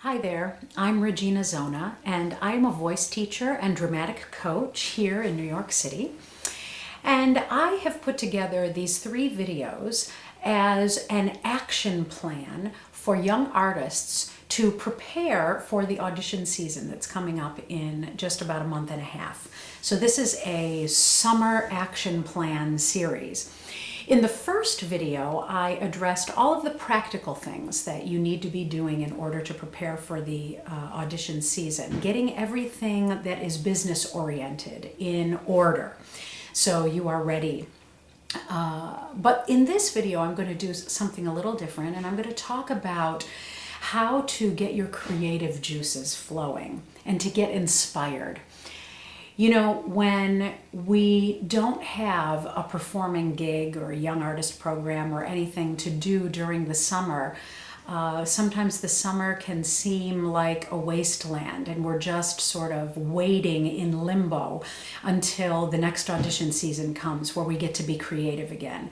Hi there, I'm Regina Zona, and I'm a voice teacher and dramatic coach here in New York City. And I have put together these 3 videos as an action plan for young artists to prepare for the audition season that's coming up in just about a month and a half. So this is a summer action plan series. In the first video, I addressed all of the practical things that you need to be doing in order to prepare for the audition season, getting everything that is business oriented in order so you are ready. But in this video, I'm going to do something a little different, and I'm going to talk about how to get your creative juices flowing and to get inspired. You know, when we don't have a performing gig or a young artist program or anything to do during the summer, sometimes the summer can seem like a wasteland, and we're just sort of waiting in limbo until the next audition season comes where we get to be creative again.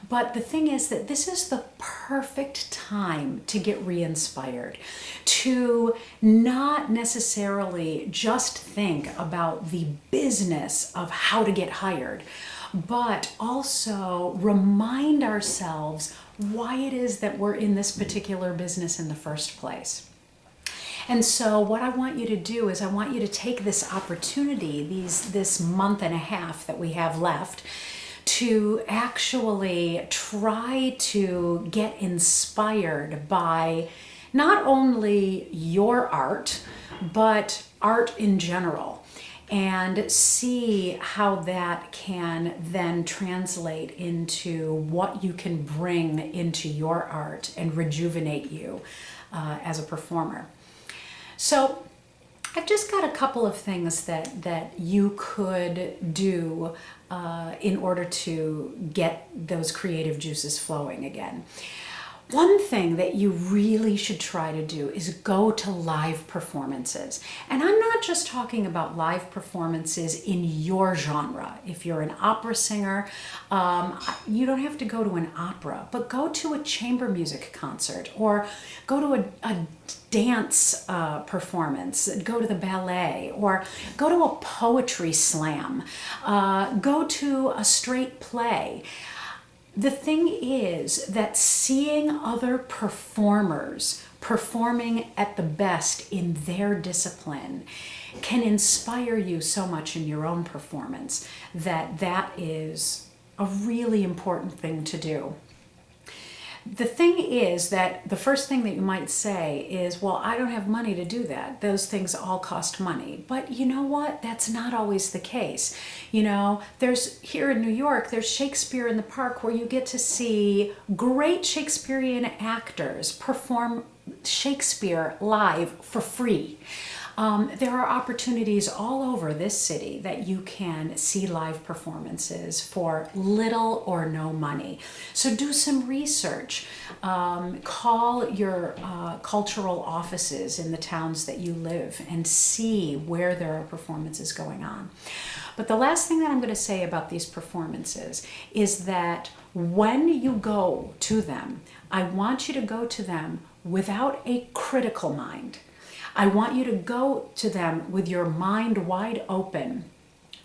But the thing is that this is the perfect time to get re-inspired, to not necessarily just think about the business of how to get hired, but also remind ourselves why it is that we're in this particular business in the first place. And so what I want you to do is I want you to take this opportunity, this month and a half that we have left, to actually try to get inspired by not only your art, but art in general, and see how that can then translate into what you can bring into your art and rejuvenate you as a performer. So I've just got a couple of things that you could do in order to get those creative juices flowing again. One thing that you really should try to do is go to live performances. And I'm not just talking about live performances in your genre. If you're an opera singer, you don't have to go to an opera, but go to a chamber music concert, or go to a dance performance, go to the ballet, or go to a poetry slam, go to a straight play. The thing is that seeing other performers performing at the best in their discipline can inspire you so much in your own performance that is a really important thing to do. The thing is that the first thing that you might say is, well, I don't have money to do that. Those things all cost money. But you know what? That's not always the case. You know, here in New York, there's Shakespeare in the Park, where you get to see great Shakespearean actors perform Shakespeare live for free. There are opportunities all over this city that you can see live performances for little or no money. So do some research. Call your cultural offices in the towns that you live and see where there are performances going on. But the last thing that I'm going to say about these performances is that when you go to them, I want you to go to them without a critical mind. I want you to go to them with your mind wide open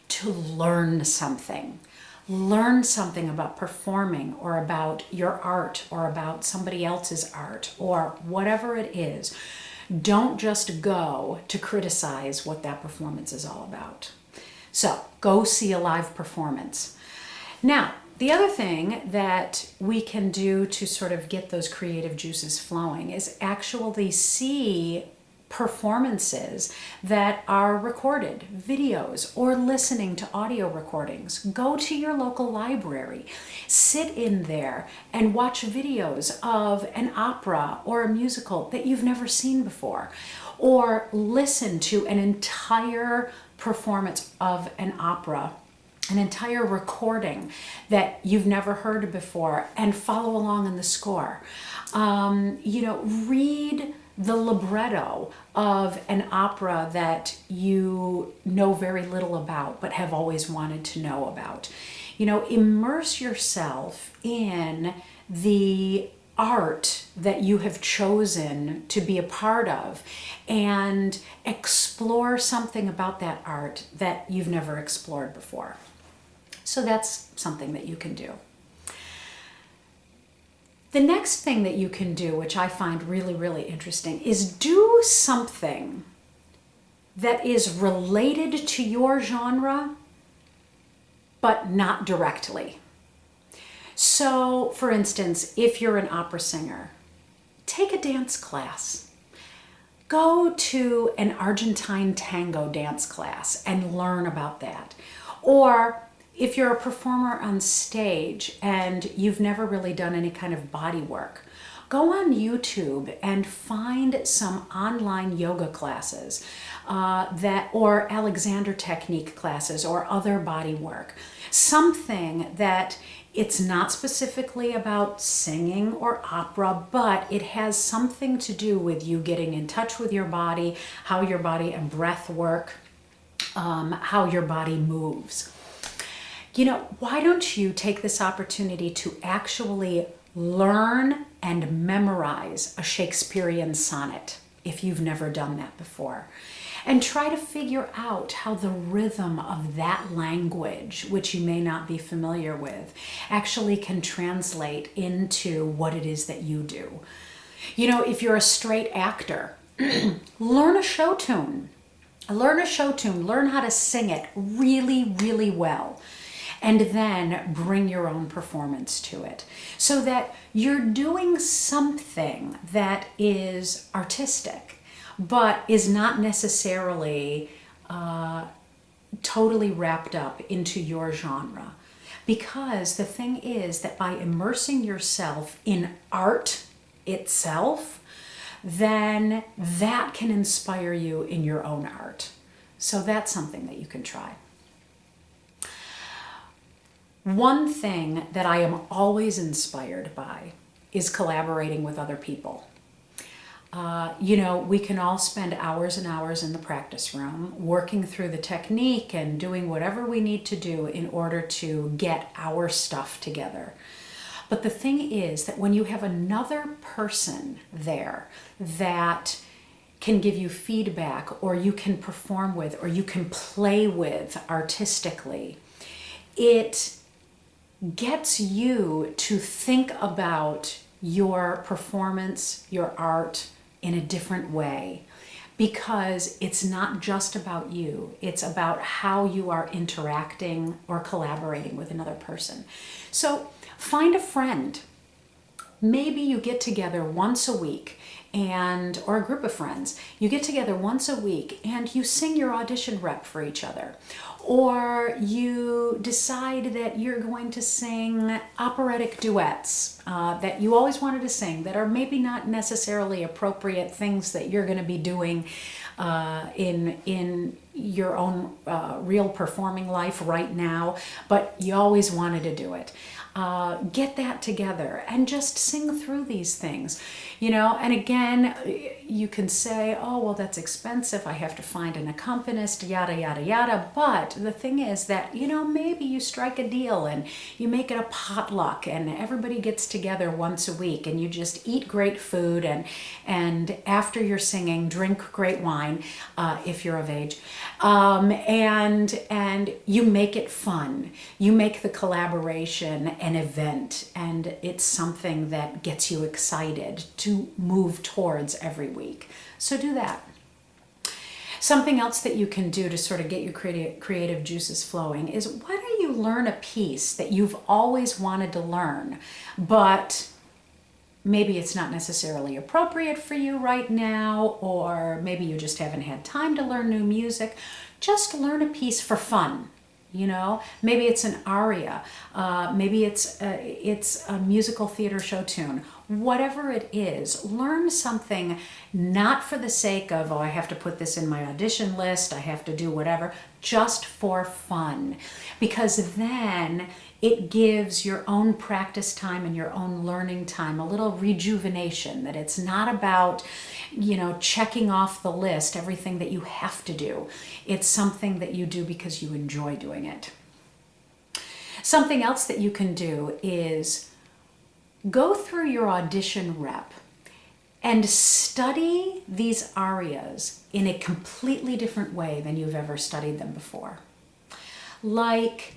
to learn something. Learn something about performing, or about your art, or about somebody else's art, or whatever it is. Don't just go to criticize what that performance is all about. So go see a live performance. Now, the other thing that we can do to sort of get those creative juices flowing is actually see performances that are recorded, videos, or listening to audio recordings. Go to your local library, sit in there and watch videos of an opera or a musical that you've never seen before, or listen to an entire performance of an opera, an entire recording that you've never heard before, and follow along in the score. Read the libretto of an opera that you know very little about but have always wanted to know about. Immerse yourself in the art that you have chosen to be a part of and explore something about that art that you've never explored before. So that's something that you can do. The next thing that you can do, which I find really, really interesting, is do something that is related to your genre, but not directly. So, for instance, if you're an opera singer, take a dance class. Go to an Argentine tango dance class and learn about that. Or if you're a performer on stage and you've never really done any kind of body work, go on YouTube and find some online yoga classes or Alexander technique classes or other body work. Something that it's not specifically about singing or opera, but it has something to do with you getting in touch with your body, how your body and breath work, how your body moves. You know, why don't you take this opportunity to actually learn and memorize a Shakespearean sonnet if you've never done that before, and try to figure out how the rhythm of that language, which you may not be familiar with, actually can translate into what it is that you do. You know, if you're a straight actor, learn a show tune. Learn a show tune. Learn how to sing it really, really well. And then bring your own performance to it so that you're doing something that is artistic, but is not necessarily totally wrapped up into your genre. Because the thing is that by immersing yourself in art itself, then that can inspire you in your own art. So that's something that you can try. One thing that I am always inspired by is collaborating with other people. You know, we can all spend hours and hours in the practice room working through the technique and doing whatever we need to do in order to get our stuff together. But the thing is that when you have another person there that can give you feedback, or you can perform with, or you can play with artistically, it gets you to think about your performance, your art in a different way, because it's not just about you, it's about how you are interacting or collaborating with another person. So find a friend. Maybe you get together once a week or a group of friends, you get together once a week and you sing your audition rep for each other. Or you decide that you're going to sing operatic duets that you always wanted to sing, that are maybe not necessarily appropriate things that you're going to be doing in your own real performing life right now, but you always wanted to do it. Get that together and just sing through these things, you know. And again, you can say, oh, well, that's expensive. I have to find an accompanist, yada, yada, yada. But the thing is that, you know, maybe you strike a deal and you make it a potluck and everybody gets together once a week and you just eat great food and after you're singing, drink great wine, if you're of age, and you make it fun. You make the collaboration an event, and it's something that gets you excited to move towards every week. So do that. Something else that you can do to sort of get your creative juices flowing is, why don't you learn a piece that you've always wanted to learn, but maybe it's not necessarily appropriate for you right now, or maybe you just haven't had time to learn new music. Just learn a piece for fun. You know, maybe it's an aria, maybe it's a musical theater show tune. Whatever it is, learn something not for the sake of, oh, I have to put this in my audition list, I have to do whatever, just for fun. Because then it gives your own practice time and your own learning time a little rejuvenation, that it's not about, you know, checking off the list everything that you have to do. It's something that you do because you enjoy doing it. Something else that you can do is go through your audition rep and study these arias in a completely different way than you've ever studied them before. Like,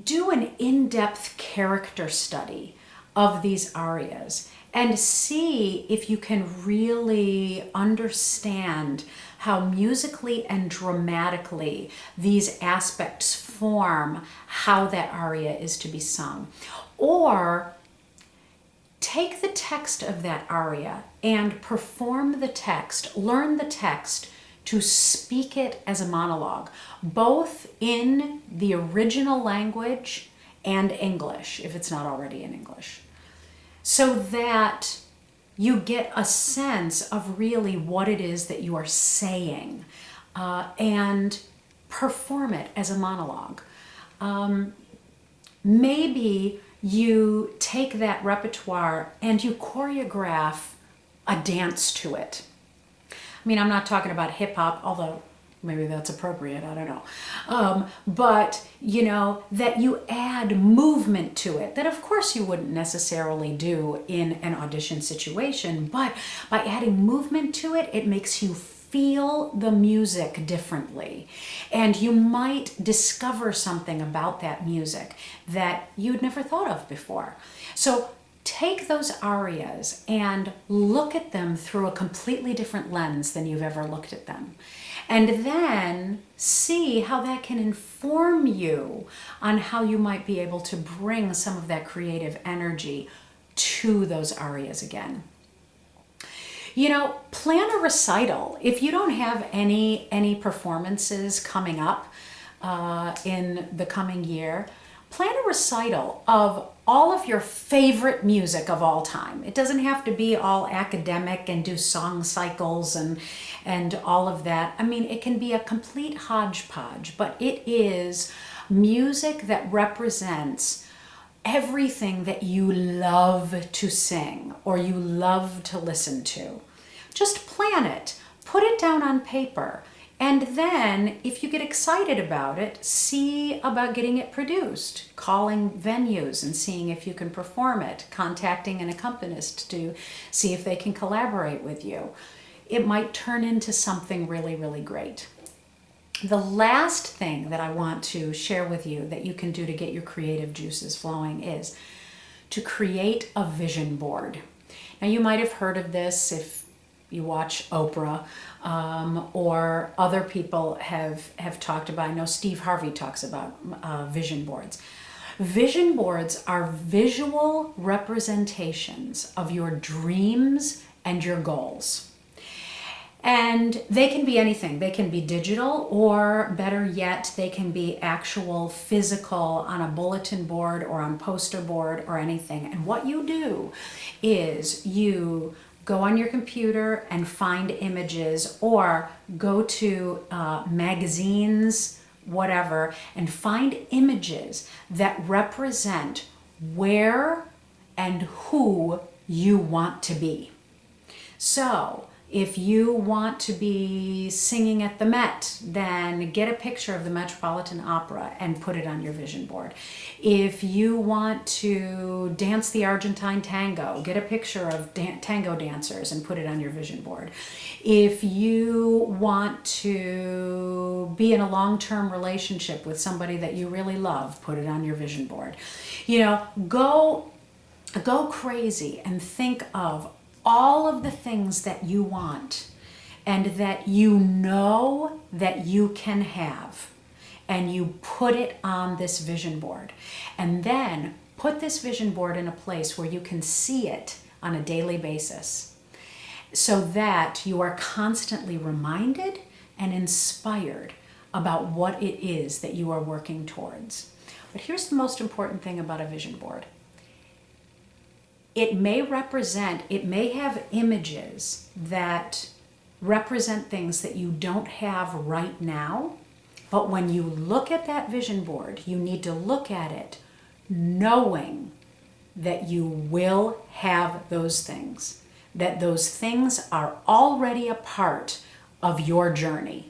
do an in-depth character study of these arias and see if you can really understand how musically and dramatically these aspects form how that aria is to be sung. Or take the text of that aria and perform the text, learn the text to speak it as a monologue, both in the original language and English, if it's not already in English, so that you get a sense of really what it is that you are saying, and perform it as a monologue. Maybe you take that repertoire and you choreograph a dance to it. I mean, I'm not talking about hip hop, although maybe that's appropriate, I don't know. But, you know, that you add movement to it, that of course you wouldn't necessarily do in an audition situation, but by adding movement to it, it makes you feel the music differently. And you might discover something about that music that you'd never thought of before. So take those arias and look at them through a completely different lens than you've ever looked at them. And then see how that can inform you on how you might be able to bring some of that creative energy to those arias again. You know, plan a recital. If you don't have any performances coming up in the coming year, plan a recital of all of your favorite music of all time. It doesn't have to be all academic and do song cycles and all of that. I mean, it can be a complete hodgepodge, but it is music that represents everything that you love to sing or you love to listen to. Just plan it, put it down on paper, and then if you get excited about it, see about getting it produced, calling venues and seeing if you can perform it, contacting an accompanist to see if they can collaborate with you. It might turn into something really, really great. The last thing that I want to share with you that you can do to get your creative juices flowing is to create a vision board. Now, you might have heard of this if you watch Oprah, or other people have talked about. I know Steve Harvey talks about vision boards. Vision boards are visual representations of your dreams and your goals. And they can be anything. They can be digital, or better yet, they can be actual physical on a bulletin board or on poster board or anything. And what you do is you go on your computer and find images, or go to magazines, whatever, and find images that represent where and who you want to be. So if you want to be singing at the Met, then get a picture of the Metropolitan Opera and put it on your vision board. If you want to dance the Argentine tango, get a picture of tango dancers and put it on your vision board. If you want to be in a long-term relationship with somebody that you really love, put it on your vision board. You know, go crazy and think of all of the things that you want and that you know that you can have, and you put it on this vision board. And then put this vision board in a place where you can see it on a daily basis, so that you are constantly reminded and inspired about what it is that you are working towards. But here's the most important thing about a vision board. It may have images that represent things that you don't have right now, but when you look at that vision board, you need to look at it knowing that you will have those things, that those things are already a part of your journey.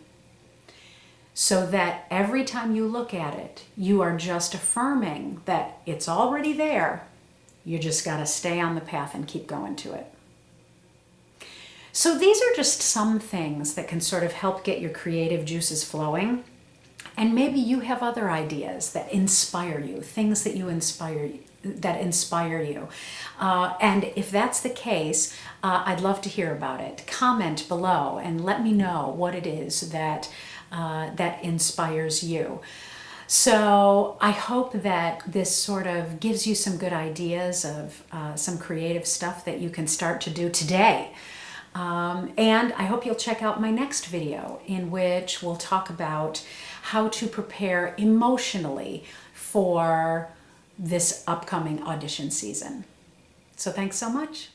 So that every time you look at it, you are just affirming that it's already there. You just got to stay on the path and keep going to it. So these are just some things that can sort of help get your creative juices flowing. And maybe you have other ideas that inspire you, things that inspire you. And if that's the case, I'd love to hear about it. Comment below and let me know what it is that inspires you. So I hope that this sort of gives you some good ideas of some creative stuff that you can start to do today. And I hope you'll check out my next video, in which we'll talk about how to prepare emotionally for this upcoming audition season. So thanks so much.